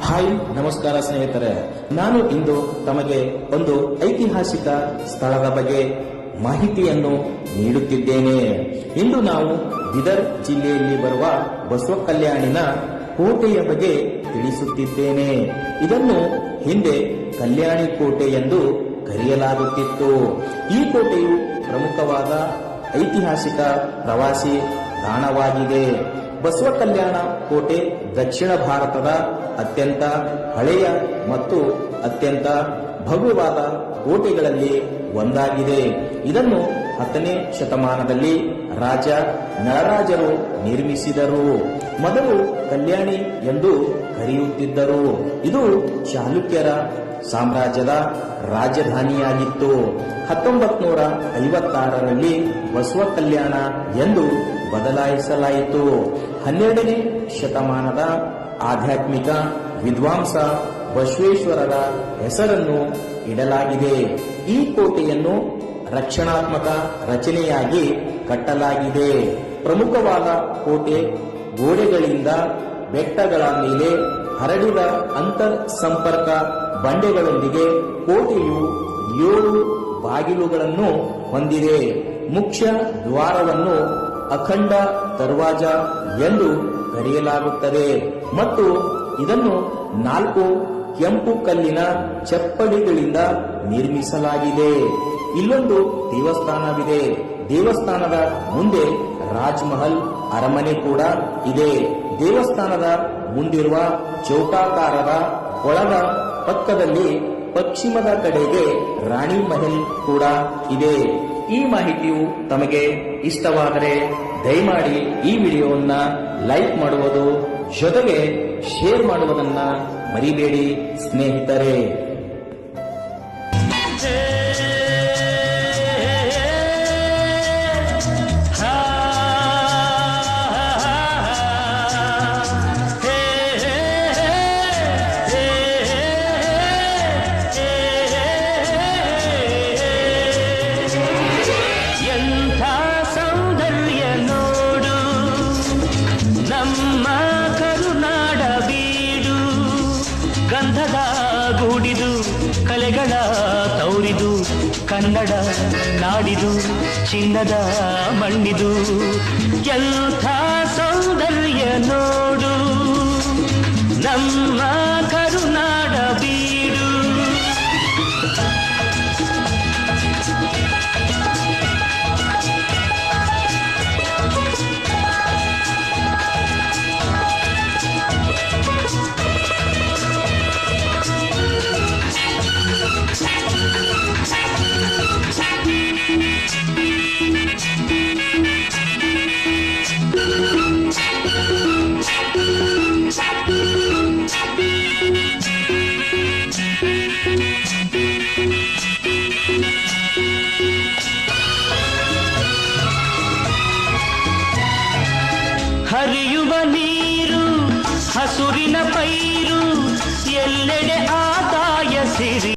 Hi, ನಮಸ್ಕಾರ ಸ್ನೇಹಿತರೆ. ನಾನು ಇಂದು ತಮಗೆ ಒಂದು ಐತಿಹಾಸಿಕ ಸ್ಥಳದ ಬಗ್ಗೆ ಮಾಹಿತಿಯನ್ನು ನೀಡುತ್ತಿದ್ದೇನೆ. ಇಂದು ನಾವು ಬೀದರ್ ಜಿಲ್ಲೆಯಲ್ಲಿ ಬರುವ ಬಸವ ಕಲ್ಯಾಣಿನ ಕೋಟೆಯ ಬಗ್ಗೆ ತಿಳಿಸುತ್ತಿದ್ದೇನೆ. ಇದನ್ನು ಹಿಂದೆ ಕಲ್ಯಾಣಿ ಕೋಟೆ ಎಂದು ಕರೆಯಲಾಗುತ್ತಿತ್ತು. ಈ ಕೋಟೆಯು ಪ್ರಮುಖವಾದ ಐತಿಹಾಸಿಕ ಪ್ರವಾಸಿ ತಾಣವಾಗಿದೆ. ಬಸವ ಕಲ್ಯಾಣ ಕೋಟೆ ದಕ್ಷಿಣ ಭಾರತದ ಅತ್ಯಂತ ಹಳೆಯ ಮತ್ತು ಅತ್ಯಂತ ಭವ್ಯವಾದ ಕೋಟೆಗಳಲ್ಲಿ ಒಂದಾಗಿದೆ. ಇದನ್ನು 10ನೇ ಶತಮಾನದಲ್ಲಿ ರಾಜ ನಳರಾಜರು ನಿರ್ಮಿಸಿದರು. ಮೊದಲು ಕಲ್ಯಾಣಿ ಎಂದು ಕರೆಯುತ್ತಿದ್ದರು. ಇದು ಚಾಲುಕ್ಯರ ಸಾಮ್ರಾಜ್ಯದ ರಾಜಧಾನಿಯಾಗಿತ್ತು. 1956ರಲ್ಲಿ ಬಸವ ಕಲ್ಯಾಣ ಎಂದು ಬದಲಾಯಿಸಲಾಯಿತು. 12ನೇ ಶತಮಾನದ ಆಧ್ಯಾತ್ಮಿಕ ವಿದ್ವಾಂಸ ಬಸವೇಶ್ವರರ ಹೆಸರನ್ನು ಇಡಲಾಗಿದೆ. ಈ ಕೋಟೆಯನ್ನು ರಕ್ಷಣಾತ್ಮಕ ರಚನೆಯಾಗಿ ಕಟ್ಟಲಾಗಿದೆ. ಪ್ರಮುಖವಾದ ಕೋಟೆ ಗೋಡೆಗಳಿಂದ ಬೆಟ್ಟಗಳ ಮೇಲೆ ಹರಡಿದ ಅಂತರ್ ಸಂಪರ್ಕ ಬಂಡೆಗಳೊಂದಿಗೆ ಕೋಟೆಯು 7 ಬಾಗಿಲುಗಳನ್ನು ಹೊಂದಿದೆ. ಮುಖ್ಯ ದ್ವಾರವನ್ನು ಅಖಂಡ ದರ್ವಾಜ ಎಂದು ಕರೆಯಲಾಗುತ್ತದೆ ಮತ್ತು ಇದನ್ನು 4 ಕೆಂಪು ಕಲ್ಲಿನ ಚಪ್ಪಡಿಗಳಿಂದ ನಿರ್ಮಿಸಲಾಗಿದೆ. ಇಲ್ಲೊಂದು ದೇವಸ್ಥಾನವಿದೆ. ದೇವಸ್ಥಾನದ ಮುಂದೆ ರಾಜ್ ಮಹಲ್ ಅರಮನೆ ಕೂಡ ಇದೆ. ದೇವಸ್ಥಾನದ ಮುಂದಿರುವ ಚೌಕಾಕಾರದ ಕೊಳದ ಪಕ್ಕದಲ್ಲಿ ಪಶ್ಚಿಮದ ಕಡೆಗೆ ರಾಣಿ ಮಹಲ್ ಕೂಡ ಇದೆ. ಈ ಮಾಹಿತಿಯು ತಮಗೆ ಇಷ್ಟವಾದರೆ ದಯಮಾಡಿ ಈ ವಿಡಿಯೋವನ್ನ ಲೈಕ್ ಮಾಡುವುದು ಜೊತೆಗೆ ಶೇರ್ ಮಾಡುವುದನ್ನ ಮರಿಬೇಡಿ ಸ್ನೇಹಿತರೆ. ಗಂಧದ ಗೂಡಿದು ಕಲೆಗಳ ತೌರಿದು ಕನ್ನಡ ನಾಡಿದು ಚಿನ್ನದ ಮಣ್ಣಿದು ಎಂಥ ಸೌಂದರ್ಯ ನೋಡು ನಮ್ಮ ಕರುನಾಡ ಬೀಡು. ಹರಿಯುವ ನೀರು ಹಸುರಿನ ಪೈರು ಎಲ್ಲೆಡೆ ಆದಾಯ ಸಿರಿ.